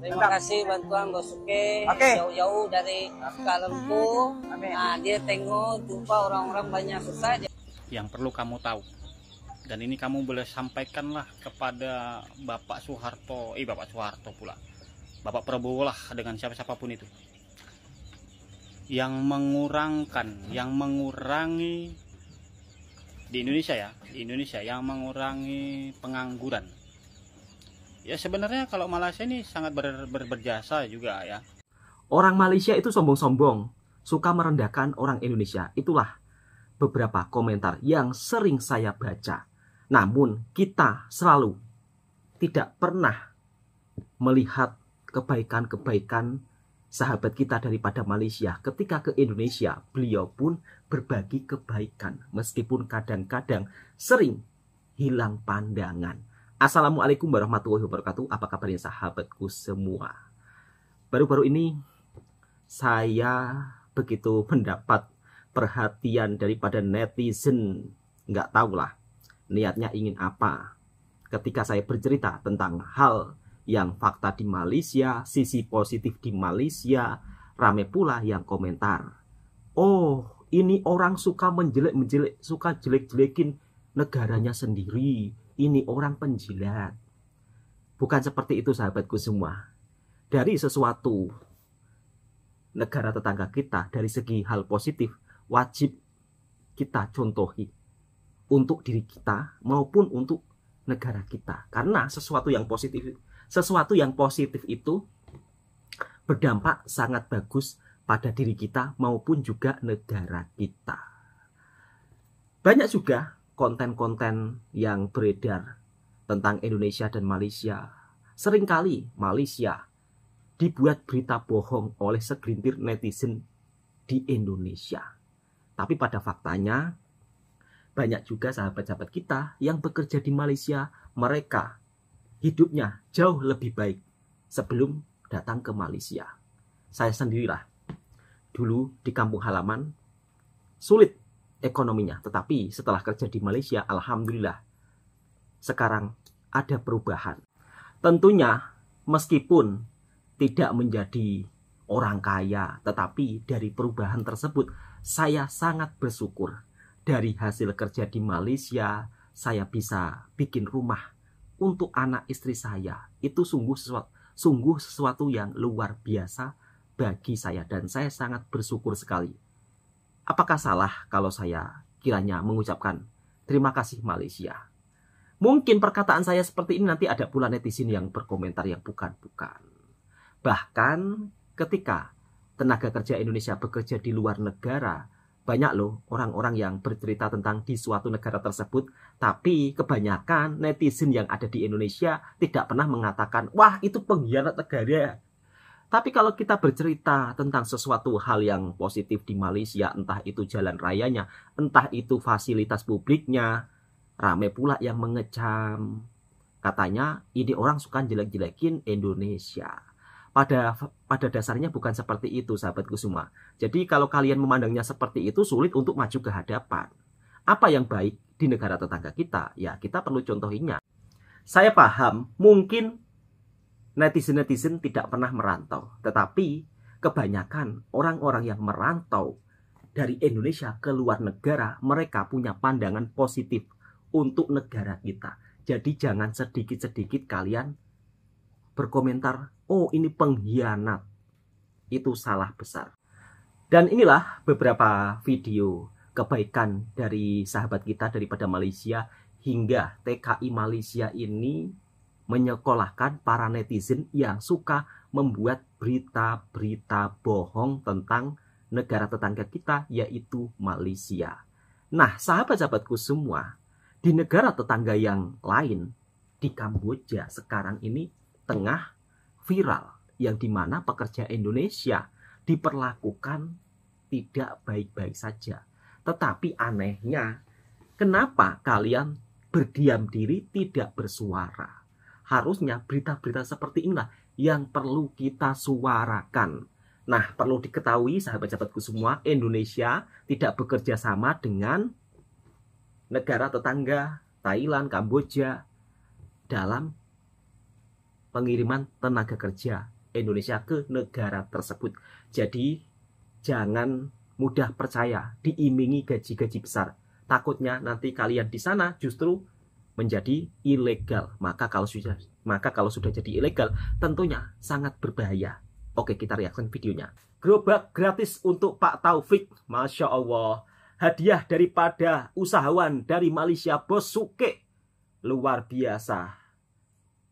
Terima kasih bantuan Bos Suke jauh-jauh dari Kalempu. Nah, dia tengok jumpa orang-orang banyak susah. Yang perlu kamu tahu, dan ini kamu boleh sampaikanlah kepada Bapak Soeharto, Bapak Prabowo lah, dengan siapapun itu yang mengurangi di Indonesia yang mengurangi pengangguran. Ya sebenarnya kalau Malaysia ini sangat berjasa juga ya. Orang Malaysia itu sombong-sombong, suka merendahkan orang Indonesia. Itulah beberapa komentar yang sering saya baca. Namun kita selalu tidak pernah melihat kebaikan-kebaikan sahabat kita daripada Malaysia. Ketika ke Indonesia, beliau pun berbagi kebaikan, meskipun kadang-kadang sering hilang pandangan. Assalamualaikum warahmatullahi wabarakatuh. Apa kabarnya sahabatku semua? Baru-baru ini saya begitu mendapat perhatian daripada netizen. Nggak tahulah niatnya ingin apa ketika saya bercerita tentang hal yang fakta di Malaysia, sisi positif di Malaysia. Rame pula yang komentar, oh ini orang suka menjelek-menjelek, suka jelek-jelekin negaranya sendiri, ini orang penjilat. Bukan seperti itu sahabatku semua. Dari sesuatu negara tetangga kita, dari segi hal positif, wajib kita contohi untuk diri kita maupun untuk negara kita. Karena sesuatu yang positif itu berdampak sangat bagus pada diri kita maupun juga negara kita. Banyak juga konten-konten yang beredar tentang Indonesia dan Malaysia. Seringkali Malaysia dibuat berita bohong oleh segelintir netizen di Indonesia. Tapi pada faktanya banyak juga sahabat-sahabat kita yang bekerja di Malaysia, mereka hidupnya jauh lebih baik sebelum datang ke Malaysia. Saya sendirilah dulu di kampung halaman sulit ekonominya, tetapi setelah kerja di Malaysia, alhamdulillah sekarang ada perubahan. Tentunya meskipun tidak menjadi orang kaya, tetapi dari perubahan tersebut saya sangat bersyukur. Dari hasil kerja di Malaysia, saya bisa bikin rumah untuk anak istri saya. Itu sungguh sesuatu yang luar biasa bagi saya, dan saya sangat bersyukur sekali. Apakah salah kalau saya kiranya mengucapkan terima kasih Malaysia? Mungkin perkataan saya seperti ini nanti ada pula netizen yang berkomentar yang bukan-bukan. Bahkan ketika tenaga kerja Indonesia bekerja di luar negara, banyak loh orang-orang yang bercerita tentang di suatu negara tersebut, tapi kebanyakan netizen yang ada di Indonesia tidak pernah mengatakan, wah itu pengkhianat negara. Tapi kalau kita bercerita tentang sesuatu hal yang positif di Malaysia, entah itu jalan rayanya, entah itu fasilitas publiknya, ramai pula yang mengecam. Katanya ini orang suka jelek-jelekin Indonesia. Pada dasarnya bukan seperti itu sahabatku semua. Jadi kalau kalian memandangnya seperti itu, sulit untuk maju ke hadapan. Apa yang baik di negara tetangga kita, ya kita perlu contohinya. Saya paham mungkin netizen-netizen tidak pernah merantau, tetapi kebanyakan orang-orang yang merantau dari Indonesia ke luar negara, mereka punya pandangan positif untuk negara kita. Jadi jangan sedikit-sedikit kalian berkomentar, oh ini pengkhianat. Itu salah besar. Dan inilah beberapa video kebaikan dari sahabat kita daripada Malaysia, hingga TKI Malaysia ini menyekolahkan para netizen yang suka membuat berita-berita bohong tentang negara tetangga kita, yaitu Malaysia. Nah, sahabat-sahabatku semua, di negara tetangga yang lain, di Kamboja sekarang ini tengah viral, yang dimana pekerja Indonesia diperlakukan tidak baik-baik saja. Tetapi anehnya, kenapa kalian berdiam diri, tidak bersuara? Harusnya berita-berita seperti inilah yang perlu kita suarakan. Nah, perlu diketahui sahabat-sahabatku semua, Indonesia tidak bekerja sama dengan negara tetangga Thailand, Kamboja dalam pengiriman tenaga kerja Indonesia ke negara tersebut. Jadi jangan mudah percaya diimingi gaji-gaji besar. Takutnya nanti kalian di sana justru menjadi ilegal. Maka kalau sudah jadi ilegal, tentunya sangat berbahaya. Oke, kita reaction videonya. Gerobak gratis untuk Pak Taufik. Masya Allah. Hadiah daripada usahawan dari Malaysia, Bos Suke. Luar biasa.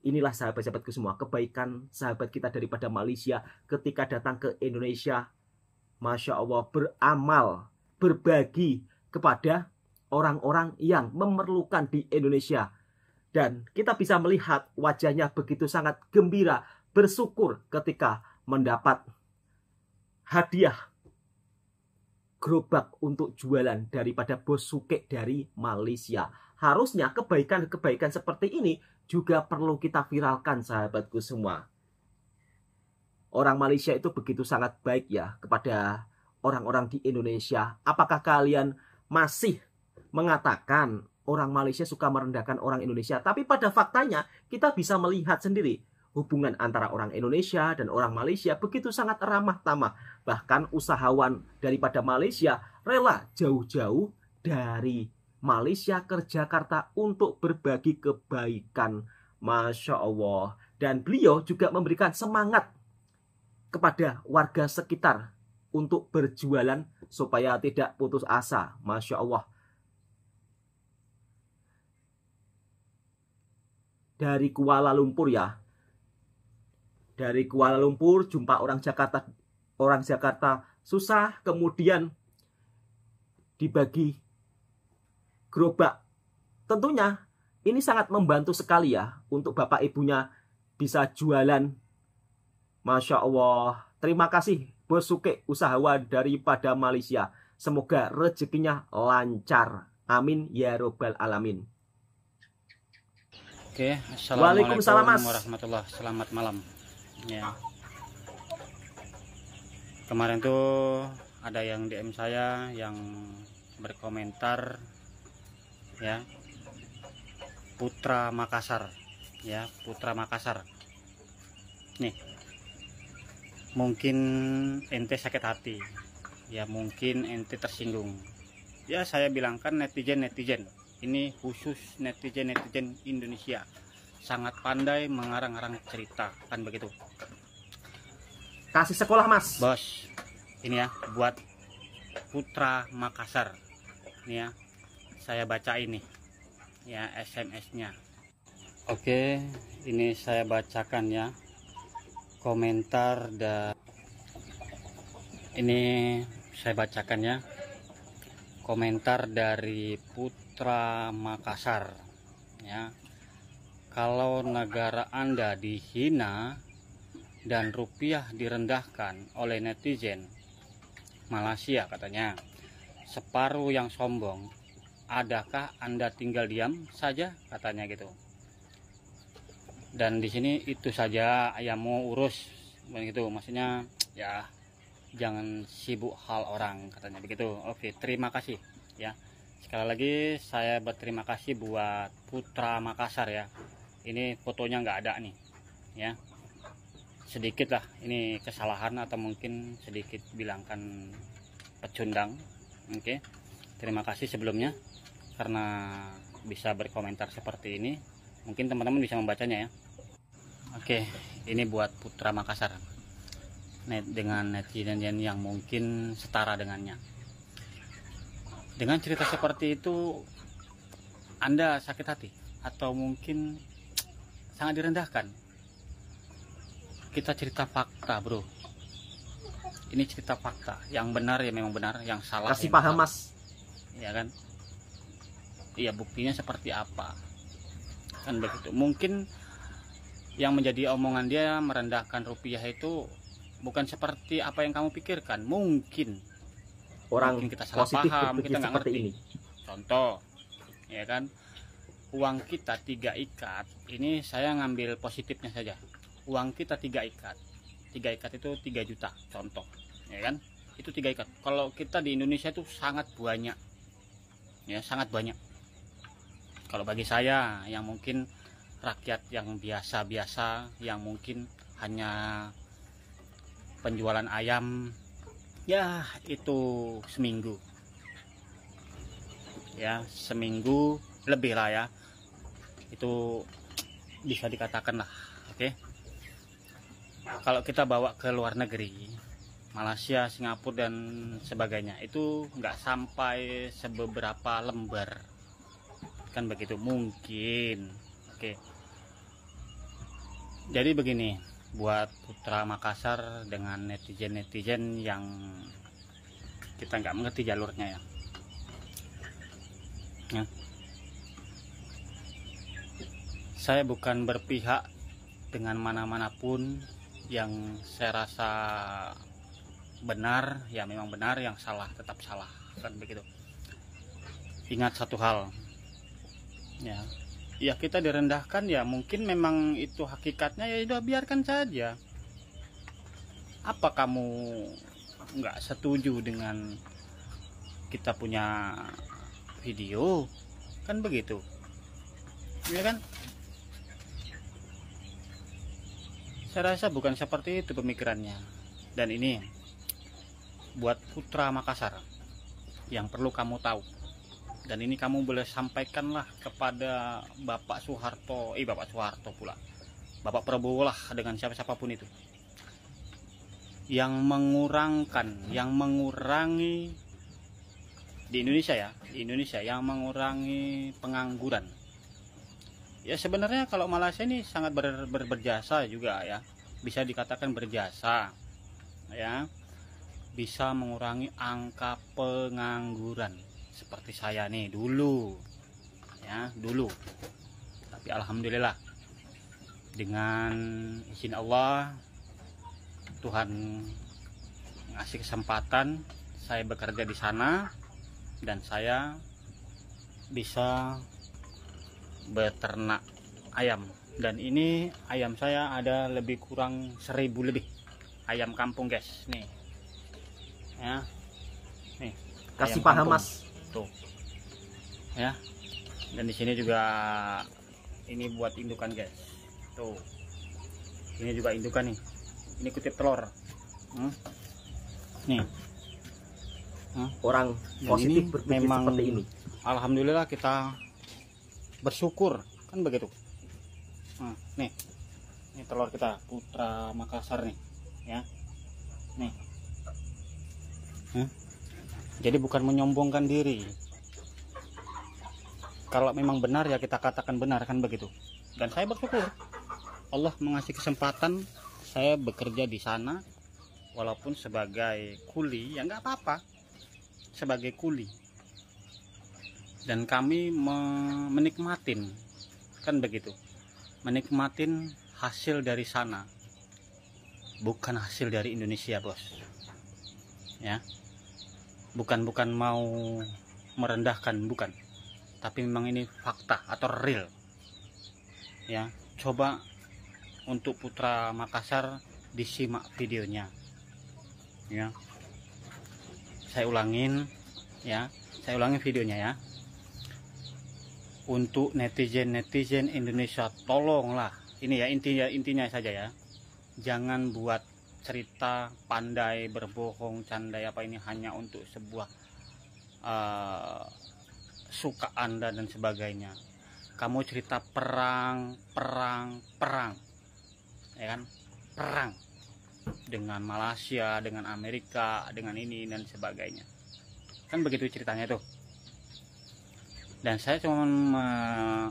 Inilah sahabat-sahabatku semua, kebaikan sahabat kita daripada Malaysia ketika datang ke Indonesia. Masya Allah, beramal, berbagi kepada orang-orang yang memerlukan di Indonesia. Dan kita bisa melihat wajahnya begitu sangat gembira, bersyukur ketika mendapat hadiah gerobak untuk jualan daripada Bos Suke dari Malaysia. Harusnya kebaikan-kebaikan seperti ini juga perlu kita viralkan, sahabatku semua. Orang Malaysia itu begitu sangat baik ya kepada orang-orang di Indonesia. Apakah kalian masih mengatakan orang Malaysia suka merendahkan orang Indonesia? Tapi pada faktanya kita bisa melihat sendiri hubungan antara orang Indonesia dan orang Malaysia begitu sangat ramah tamah. Bahkan usahawan daripada Malaysia rela jauh-jauh dari Malaysia ke Jakarta untuk berbagi kebaikan. Masya Allah. Dan beliau juga memberikan semangat kepada warga sekitar untuk berjualan supaya tidak putus asa. Masya Allah. Dari Kuala Lumpur ya. Dari Kuala Lumpur jumpa orang Jakarta susah, kemudian dibagi gerobak. Tentunya ini sangat membantu sekali ya untuk bapak ibunya bisa jualan. Masya Allah. Terima kasih Bos Suke, usahawan daripada Malaysia. Semoga rezekinya lancar. Amin ya robbal alamin. Oke, assalamualaikum Waalaikumsalam, Mas. warahmatullahi. Selamat malam. Ya. Kemarin tuh ada yang DM saya yang berkomentar ya, Putra Makassar ya, Putra Makassar. Nih, mungkin ente sakit hati ya, mungkin ente tersinggung ya. Saya bilangkan netizen ini, khusus netizen Indonesia, sangat pandai mengarang-arang cerita, kan begitu. Kasih sekolah, Mas. Bos, ini ya buat Putra Makassar. Ini ya, saya baca ini ya SMS-nya. Oke, ini saya bacakan ya komentar ini saya bacakan ya komentar dari Putra Makassar ya. Kalau negara Anda dihina dan rupiah direndahkan oleh netizen Malaysia, katanya, separuh yang sombong, adakah Anda tinggal diam saja, katanya gitu. Dan di sini itu saja yang mau urus begitu, maksudnya ya jangan sibuk hal orang, katanya begitu. Oke, terima kasih ya. Sekali lagi saya berterima kasih buat Putra Makassar ya. Ini fotonya nggak ada nih ya, sedikit lah ini kesalahan atau mungkin sedikit bilangkan pecundang. Oke, terima kasih sebelumnya karena bisa berkomentar seperti ini. Mungkin teman-teman bisa membacanya ya. Oke, ini buat Putra Makassar dengan netizen yang mungkin setara dengannya. Dengan cerita seperti itu Anda sakit hati atau mungkin sangat direndahkan. Kita cerita fakta, bro. Ini cerita fakta. Yang benar ya memang benar, yang salah kasih ya paham, salah. Mas. Ya kan? Iya, buktinya seperti apa? Kan begitu. Mungkin yang menjadi omongan dia merendahkan rupiah itu bukan seperti apa yang kamu pikirkan. Mungkin kita salah paham, kita nggak ngerti. Ini. Contoh, ya kan? Uang kita 3 ikat, ini saya ngambil positifnya saja. Uang kita 3 ikat. 3 ikat itu 3 juta, contoh. Ya kan? Itu 3 ikat. Kalau kita di Indonesia itu sangat banyak. Ya, sangat banyak. Kalau bagi saya yang mungkin rakyat yang biasa-biasa, yang mungkin hanya penjualan ayam, ya itu seminggu, ya seminggu lebih lah ya, itu bisa dikatakan lah. Oke, kalau kita bawa ke luar negeri, Malaysia, Singapura dan sebagainya, itu nggak sampai sebeberapa lembar, kan begitu mungkin. Oke, jadi begini, buat Putra Makassar dengan netizen-netizen yang kita nggak mengerti jalurnya ya. Saya bukan berpihak dengan mana-mana pun. Yang saya rasa benar ya memang benar, yang salah tetap salah, kan begitu. Ingat satu hal ya, kita direndahkan ya mungkin memang itu hakikatnya, ya udah biarkan saja. Apa kamu nggak setuju dengan kita punya video, kan begitu ya kan? Saya rasa bukan seperti itu pemikirannya. Dan ini buat Putra Makassar yang perlu kamu tahu, dan ini kamu boleh sampaikanlah kepada Bapak Soeharto, Bapak Prabowo lah, dengan siapapun itu yang mengurangi di Indonesia ya, yang mengurangi pengangguran. Ya sebenarnya kalau Malaysia ini sangat berjasa juga ya, bisa dikatakan berjasa ya, bisa mengurangi angka pengangguran seperti saya nih dulu. Tapi alhamdulillah dengan izin Allah, Tuhan ngasih kesempatan saya bekerja di sana dan saya bisa beternak ayam. Dan ini ayam saya ada lebih kurang 1000 lebih ayam kampung guys, nih ya, nih Kasih ayam paham kampung. Mas. Tuh ya, dan di sini juga ini buat indukan guys, tuh ini juga indukan nih, ini kutip telur nih. Orang Dan positif ini berpikir memang seperti ini. Alhamdulillah kita bersyukur, kan begitu. Nih ini telur kita Putra Makassar nih ya, nih jadi bukan menyombongkan diri. Kalau memang benar ya kita katakan benar, kan begitu. Dan saya bersyukur Allah mengasih kesempatan saya bekerja di sana, walaupun sebagai kuli ya nggak apa-apa, sebagai kuli. Dan kami menikmatin, kan begitu, menikmatin hasil dari sana, bukan hasil dari Indonesia bos ya. Bukan mau merendahkan, bukan, tapi memang ini fakta atau real ya. Coba untuk Putra Makassar disimak videonya ya, saya ulangin videonya ya. Untuk netizen Indonesia, tolonglah, ini ya intinya saja ya, jangan buat cerita pandai berbohong, candai apa ini hanya untuk sebuah suka Anda dan sebagainya. Kamu cerita perang ya kan, perang dengan Malaysia, dengan Amerika, dengan ini dan sebagainya, kan begitu ceritanya tuh. Dan saya cuma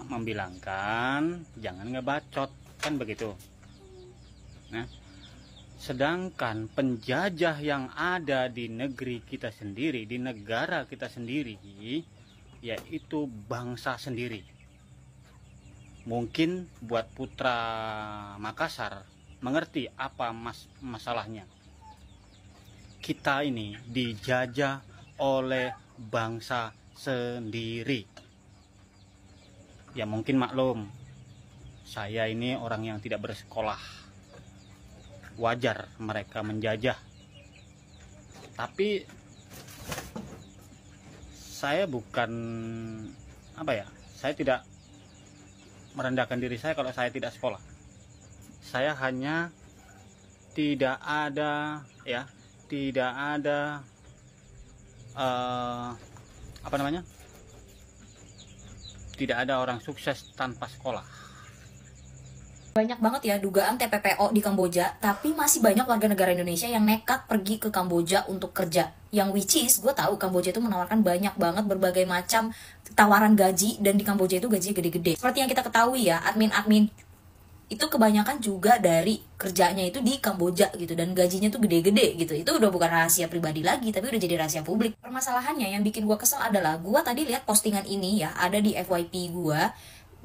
membilangkan jangan ngebacot, kan begitu. Nah, sedangkan penjajah yang ada di negeri kita sendiri, di negara kita sendiri, yaitu bangsa sendiri. Mungkin buat Putra Makassar mengerti apa masalahnya. Kita ini dijajah oleh bangsa sendiri. Ya mungkin maklum, saya ini orang yang tidak bersekolah, wajar mereka menjajah. Tapi saya bukan saya tidak merendahkan diri saya kalau saya tidak sekolah. Saya hanya tidak ada tidak ada orang sukses tanpa sekolah. Banyak banget ya dugaan TPPO di Kamboja, tapi masih banyak warga negara Indonesia yang nekat pergi ke Kamboja untuk kerja. Yang which is, gue tahu Kamboja itu menawarkan banyak banget berbagai macam tawaran gaji, dan di Kamboja itu gajinya gede-gede. Seperti yang kita ketahui ya, admin-admin itu kebanyakan juga dari kerjanya itu di Kamboja gitu, dan gajinya tuh gede-gede gitu. Itu udah bukan rahasia pribadi lagi, tapi udah jadi rahasia publik. Permasalahannya yang bikin gue kesel adalah, gue tadi lihat postingan ini ya, ada di FYP gue,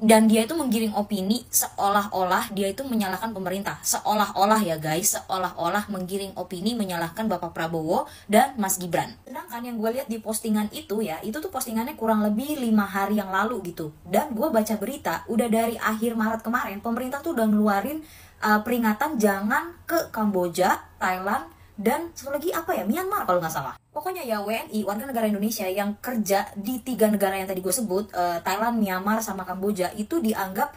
dan dia itu menggiring opini seolah-olah dia itu menyalahkan pemerintah. Seolah-olah ya guys, seolah-olah menggiring opini menyalahkan Bapak Prabowo dan Mas Gibran. Sedangkan yang gue lihat di postingan itu ya, itu tuh postingannya kurang lebih 5 hari yang lalu gitu. Dan gue baca berita, udah dari akhir Maret kemarin, pemerintah tuh udah ngeluarin peringatan jangan ke Kamboja, Thailand, dan satu lagi apa ya, Myanmar kalau nggak salah. Pokoknya ya WNI, warga negara Indonesia yang kerja di 3 negara yang tadi gue sebut, Thailand, Myanmar, sama Kamboja, itu dianggap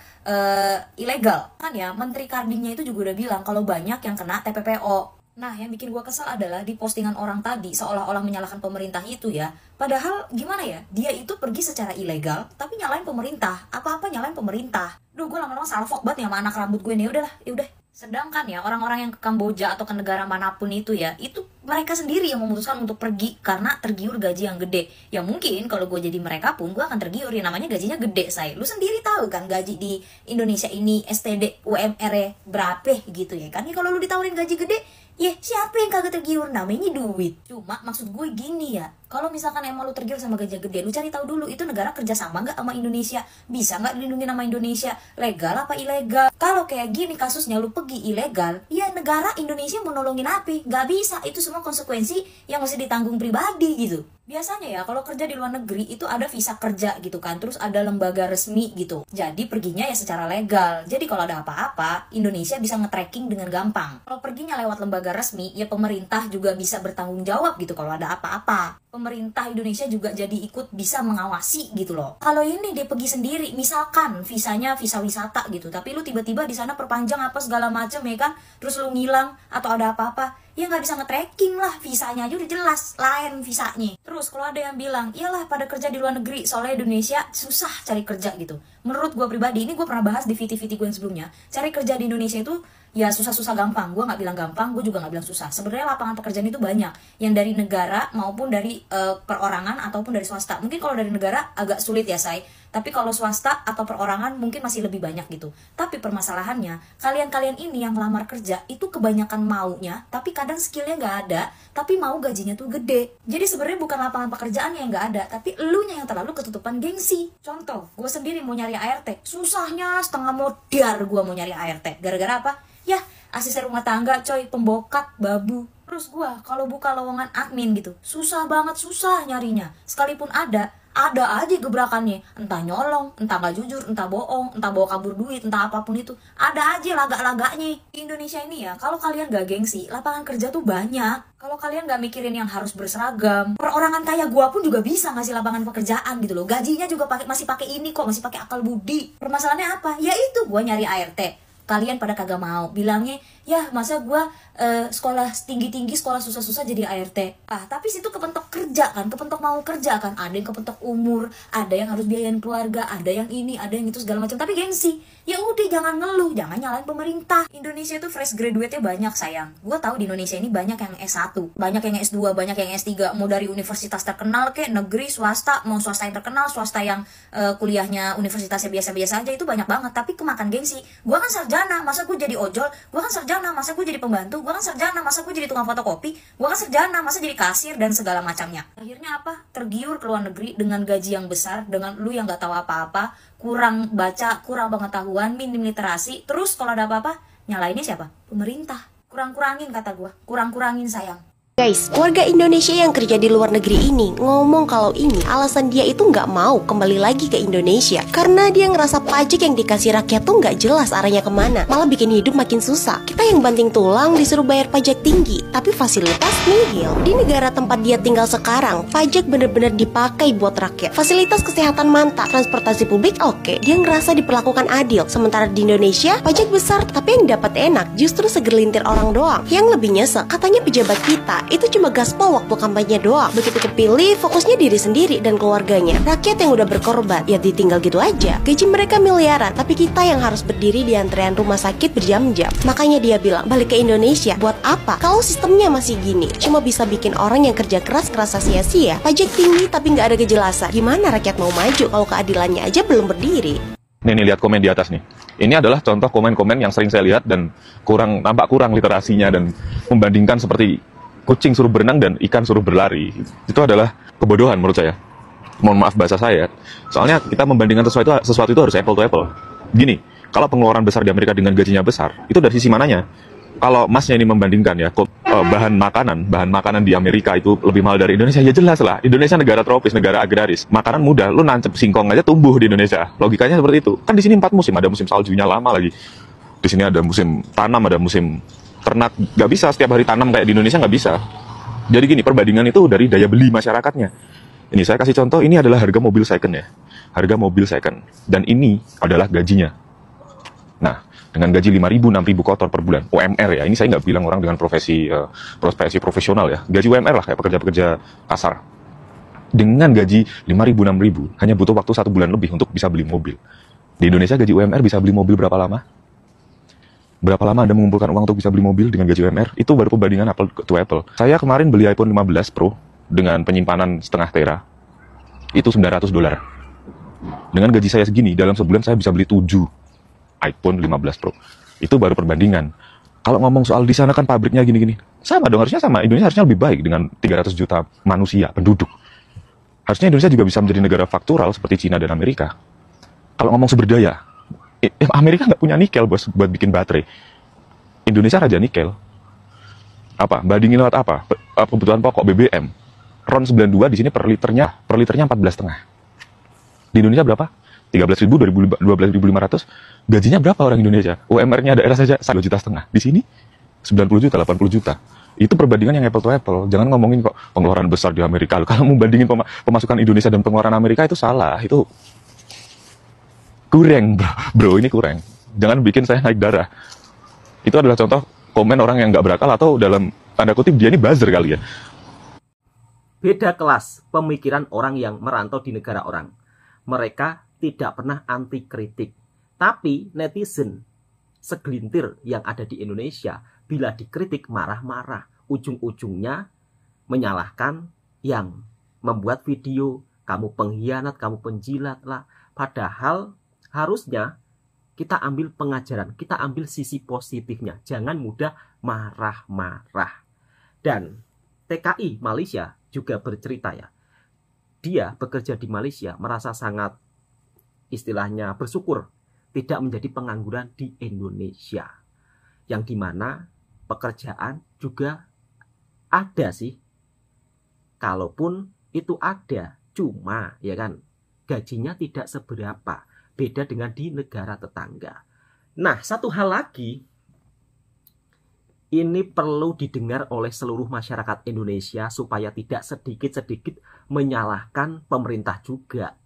ilegal. Kan ya, Menteri Kardingnya itu juga udah bilang kalau banyak yang kena TPPO. Nah, yang bikin gue kesal adalah di postingan orang tadi, seolah-olah menyalahkan pemerintah itu ya. Padahal gimana ya, dia itu pergi secara ilegal, tapi nyalain pemerintah. Apa-apa nyalain pemerintah. Duh, gue lama-lama salfok banget ya sama anak rambut gue nih. Udahlah, yaudah. Sedangkan ya orang-orang yang ke Kamboja atau ke negara manapun itu ya, itu mereka sendiri yang memutuskan untuk pergi karena tergiur gaji yang gede. Ya mungkin kalau gue jadi mereka pun gue akan tergiur, ya namanya gajinya gede say. Lu sendiri tahu kan gaji di Indonesia ini STD UMR berapa gitu ya kan. Ya kalau lu ditawarin gaji gede, ya siapa yang kagak tergiur, namanya duit. Cuma maksud gue gini ya, kalau misalkan emang lu tergiur sama gaji gede, lu cari tahu dulu itu negara kerja sama nggak sama Indonesia, bisa nggak dilindungi sama Indonesia, legal apa ilegal. Kalau kayak gini kasusnya lu pergi ilegal, ya negara Indonesia mau nolongin apa? Nggak bisa, itu semua konsekuensi yang mesti ditanggung pribadi gitu. Biasanya ya kalau kerja di luar negeri itu ada visa kerja gitu kan, terus ada lembaga resmi gitu, jadi perginya ya secara legal. Jadi kalau ada apa-apa, Indonesia bisa nge-tracking dengan gampang. Kalau perginya lewat lembaga resmi, ya pemerintah juga bisa bertanggung jawab gitu kalau ada apa-apa. Pemerintah Indonesia juga jadi ikut bisa mengawasi gitu loh. Kalau ini dia pergi sendiri, misalkan visanya visa wisata gitu, tapi lu tiba-tiba di sana perpanjang apa segala macam ya kan, terus lu ngilang atau ada apa-apa, ya nggak bisa nge-tracking lah, visanya aja udah jelas lain visanya. Terus kalau ada yang bilang, iyalah pada kerja di luar negeri, soalnya Indonesia susah cari kerja gitu. Menurut gue pribadi, ini gue pernah bahas di VT-VT gue yang sebelumnya, cari kerja di Indonesia itu ya susah-susah gampang. Gue nggak bilang gampang, gue juga nggak bilang susah. Sebenarnya lapangan pekerjaan itu banyak, yang dari negara maupun dari perorangan ataupun dari swasta. Mungkin kalau dari negara agak sulit ya say, tapi kalau swasta atau perorangan mungkin masih lebih banyak gitu. Tapi permasalahannya, kalian-kalian ini yang lamar kerja itu kebanyakan maunya, tapi kadang skillnya nggak ada, tapi mau gajinya tuh gede. Jadi sebenarnya bukan lapangan pekerjaan yang nggak ada, tapi elunya yang terlalu ketutupan gengsi. Contoh, gue sendiri mau nyari ART, susahnya setengah modar gue mau nyari ART. Gara-gara apa? Ya, asisten rumah tangga coy, pembokat, babu. Terus gue kalau buka lowongan admin gitu, susah banget, susah nyarinya. Sekalipun ada aja gebrakannya. Entah nyolong, entah gak jujur, entah bohong, entah bawa kabur duit, entah apapun itu. Ada aja lagak-lagaknya. Di Indonesia ini ya, kalau kalian gak gengsi, lapangan kerja tuh banyak. Kalau kalian gak mikirin yang harus berseragam, perorangan kayak gua pun juga bisa ngasih lapangan pekerjaan gitu loh. Gajinya juga masih pakai ini kok, masih pakai akal budi. Permasalahannya apa? Ya itu, gua nyari ART. Kalian pada kagak mau, bilangnya ya masa gue sekolah tinggi-tinggi, sekolah susah-susah jadi ART. Tapi situ kepentok kerja kan, kepentok mau kerja kan. Ada yang kepentok umur, ada yang harus biayain keluarga, ada yang ini, ada yang itu segala macam. Tapi gengsi, ya udah jangan ngeluh, jangan nyalain pemerintah. Indonesia itu fresh graduate-nya banyak sayang. Gue tahu di Indonesia ini banyak yang S1, banyak yang S2, banyak yang S3. Mau dari universitas terkenal kayak negeri, swasta, mau swasta yang terkenal, swasta yang kuliahnya universitasnya biasa-biasa aja, itu banyak banget. Tapi kemakan gengsi. Gue kan sarjana, masa gue jadi ojol? Gue kan sarjana, masa gue jadi pembantu? Gue kan sarjana, masa gue jadi tukang fotokopi? Gue kan sarjana, masa jadi kasir dan segala macamnya. Akhirnya apa? Tergiur ke luar negeri dengan gaji yang besar, dengan lu yang gak tahu apa-apa, kurang baca, kurang pengetahuan, minim literasi. Terus kalau ada apa-apa, nyalainnya siapa? Pemerintah. Kurang-kurangin kata gue, kurang-kurangin sayang. Guys, warga Indonesia yang kerja di luar negeri ini ngomong kalau ini alasan dia itu nggak mau kembali lagi ke Indonesia karena dia ngerasa pajak yang dikasih rakyat tuh nggak jelas arahnya kemana, malah bikin hidup makin susah. Kita yang banting tulang disuruh bayar pajak tinggi, tapi fasilitas nihil. Di negara tempat dia tinggal sekarang, pajak bener-bener dipakai buat rakyat. Fasilitas kesehatan mantap, transportasi publik oke, dia ngerasa diperlakukan adil. Sementara di Indonesia, pajak besar tapi yang dapat enak justru segelintir orang doang. Yang lebih nyesek, katanya pejabat kita itu cuma gaspol waktu kampanye doang. Begitu kepilih, fokusnya diri sendiri dan keluarganya. Rakyat yang udah berkorban, ya ditinggal gitu aja. Gaji mereka miliaran, tapi kita yang harus berdiri di antrean rumah sakit berjam-jam. Makanya dia bilang, balik ke Indonesia, buat apa? Kalau sistemnya masih gini, cuma bisa bikin orang yang kerja keras ngerasa sia-sia. Pajak tinggi tapi nggak ada kejelasan. Gimana rakyat mau maju kalau keadilannya aja belum berdiri? Nih lihat komen di atas nih. Ini adalah contoh komen-komen yang sering saya lihat dan nampak kurang literasinya dan membandingkan seperti kucing suruh berenang dan ikan suruh berlari. Itu adalah kebodohan menurut saya. Mohon maaf bahasa saya. Soalnya kita membandingkan sesuatu itu harus apple to apple. Gini, kalau pengeluaran besar di Amerika dengan gajinya besar, itu dari sisi mananya? Kalau masnya ini membandingkan ya, bahan makanan di Amerika itu lebih mahal dari Indonesia, ya jelas lah. Indonesia negara tropis, negara agraris. Makanan mudah, lu nancep singkong aja tumbuh di Indonesia. Logikanya seperti itu. Kan di sini 4 musim, ada musim saljunya lama lagi. Di sini ada musim tanam, ada musim ternak. Nggak bisa setiap hari tanam kayak di Indonesia, nggak bisa. Jadi gini, perbandingan itu dari daya beli masyarakatnya. Ini saya kasih contoh, ini adalah harga mobil second ya. Harga mobil second. Dan ini adalah gajinya. Nah, dengan gaji 5.000, 6.000 kotor per bulan. UMR ya, ini saya nggak bilang orang dengan profesi profesional ya. Gaji UMR lah, kayak pekerja-pekerja kasar. Dengan gaji 5.000, 6.000, hanya butuh waktu 1 bulan lebih untuk bisa beli mobil. Di Indonesia gaji UMR bisa beli mobil berapa lama? Berapa lama Anda mengumpulkan uang untuk bisa beli mobil dengan gaji UMR? Itu baru perbandingan apple to apple. Saya kemarin beli iPhone 15 Pro dengan penyimpanan setengah tera. Itu $900. Dengan gaji saya segini, dalam sebulan saya bisa beli 7 iPhone 15 Pro. Itu baru perbandingan. Kalau ngomong soal di sana kan pabriknya gini-gini. Sama dong, harusnya sama. Indonesia harusnya lebih baik dengan 300 juta manusia, penduduk. Harusnya Indonesia juga bisa menjadi negara faktural seperti Cina dan Amerika. Kalau ngomong sumber daya, Amerika nggak punya nikel bos buat bikin baterai. Indonesia raja nikel. Apa? Bandingin lewat apa? Kebutuhan pokok BBM. RON 92 di sini per liternya 14,5. Di Indonesia berapa? 13.000, 12.500. Gajinya berapa orang Indonesia? UMR-nya daerah saja 1,5 juta. Di sini 90 juta, 80 juta. Itu perbandingan yang apple to apple. Jangan ngomongin kok pengeluaran besar di Amerika. Kalau mau bandingin pemasukan Indonesia dan pengeluaran Amerika itu salah. Itu kurang bro, ini kurang. Jangan bikin saya naik darah. Itu adalah contoh komen orang yang nggak berakal atau dalam tanda kutip dia ini buzzer kali ya. Beda kelas pemikiran orang yang merantau di negara orang. Mereka tidak pernah anti kritik. Tapi netizen segelintir yang ada di Indonesia bila dikritik marah-marah. Ujung-ujungnya menyalahkan yang membuat video. Kamu pengkhianat, kamu penjilat lah. Padahal harusnya kita ambil pengajaran, kita ambil sisi positifnya. Jangan mudah marah-marah. Dan TKI Malaysia juga bercerita ya. Dia bekerja di Malaysia merasa sangat istilahnya bersyukur tidak menjadi pengangguran di Indonesia. Yang dimana pekerjaan juga ada sih. Kalaupun itu ada, cuma ya kan gajinya tidak seberapa. Beda dengan di negara tetangga. Nah, satu hal lagi, ini perlu didengar oleh seluruh masyarakat Indonesia supaya tidak sedikit-sedikit menyalahkan pemerintah juga.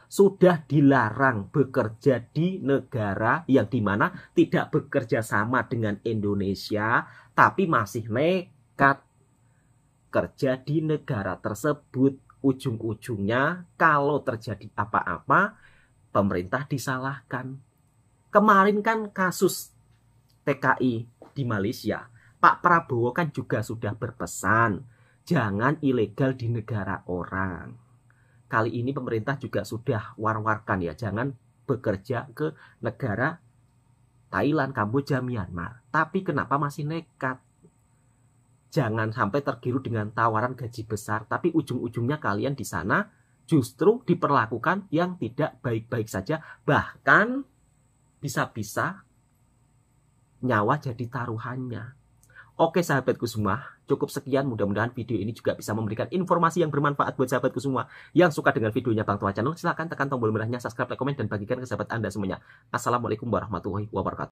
Sudah dilarang bekerja di negara yang dimana tidak bekerja sama dengan Indonesia, tapi masih nekat kerja di negara tersebut. Ujung-ujungnya kalau terjadi apa-apa, pemerintah disalahkan. Kemarin kan kasus TKI di Malaysia, Pak Prabowo kan juga sudah berpesan, jangan ilegal di negara orang. Kali ini pemerintah juga sudah war-warkan ya, jangan bekerja ke negara Thailand, Kamboja, Myanmar. Tapi kenapa masih nekat? Jangan sampai tergiur dengan tawaran gaji besar, tapi ujung-ujungnya kalian di sana justru diperlakukan yang tidak baik-baik saja. Bahkan bisa-bisa nyawa jadi taruhannya. Oke sahabatku semua, cukup sekian. Mudah-mudahan video ini juga bisa memberikan informasi yang bermanfaat buat sahabatku semua. Yang suka dengan videonya Bang Tua Channel, silahkan tekan tombol merahnya, subscribe, like, komen, dan bagikan ke sahabat Anda semuanya. Assalamualaikum warahmatullahi wabarakatuh.